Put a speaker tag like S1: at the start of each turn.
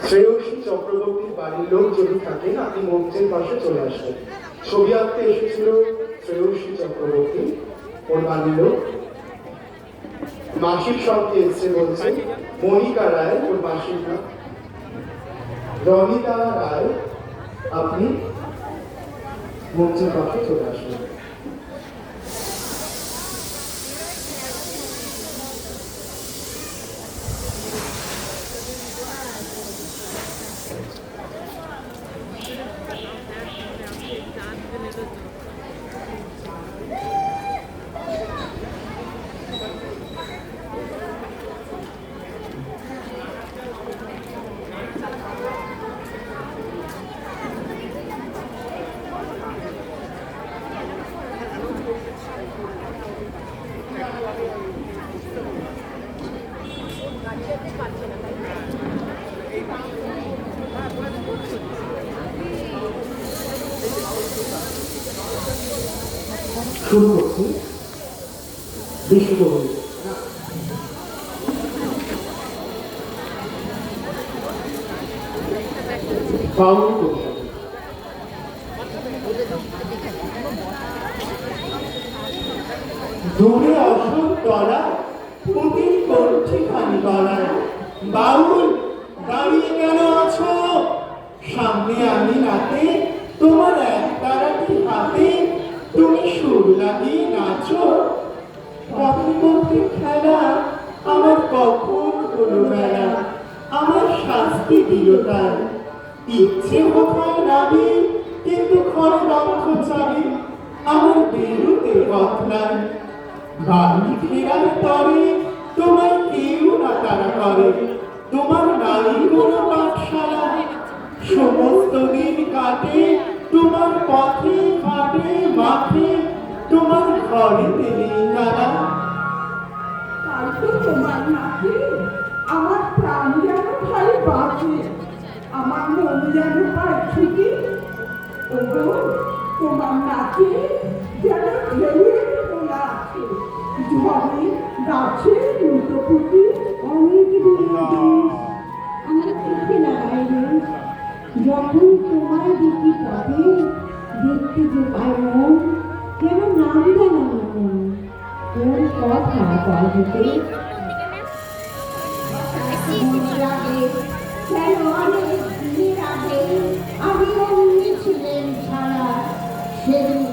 S1: শ্রেয়সী চক্রবর্তীর বাড়ির লোক যদি থাকেন আপনি মঞ্চের পাশে চলে আসবেন। ছবি আঁকতে এসেছিল শ্রেয়সী চক্রবর্তী, ওর বাড়ির লোক। মাসির সঙ্গে এসছে বলছে মনিকা রায়, ওর মাসির নাম। রনিতা রায়, আপনি মঞ্চের পাশে চলে আসবেন। শুরু করছি বিশ্বকবি বাউল কবিতা। দূরে অশোক তলা পুতির কণ্ঠে খানি গলায়, বাউল দাঁড়িয়ে কেন আছো? সামনে আমি রাতে তোমার এক তারাটি হাতে, তুমি সুর লাগিয়ে নাচো। পথে পথে খেলা আমার কখন হলো বেলা, আমার শাস্তি দিল তার। ইচ্ছে কোথায় নাবি কিন্তু ঘরে দক্ষ চাবি, আমার বেরোতে পথ নাই। বাড়ি ফেরার তরে তোমায় কেউ না তারা করে, তোমার নারী কোনো পাঠশালা। সমস্ত দিন কাটে তোমার পথে ঘাটে মাঠে, তোমার ঘরেতে নেই তারা।
S2: তাই তো তোমার নাকি আমার প্রাণ যেন ভাই বাঁচে, আমার মন যেন পায় ছুটি। তোমার নাকি যেন ঢেউয়ের তোলা আছে, ঝড়ে গাছে লুটোপুটি।
S3: অনেক দিন আমার চোখে লাগাই রে, যখন তোমার দুটি পথে দেখতে যে পাই মন, যেন নাম জানা মন তোর কথা পর্বতে।
S2: যেন অনেক দিনের আগে আমি অমনি ছিলেন ছাড়া, সেদিন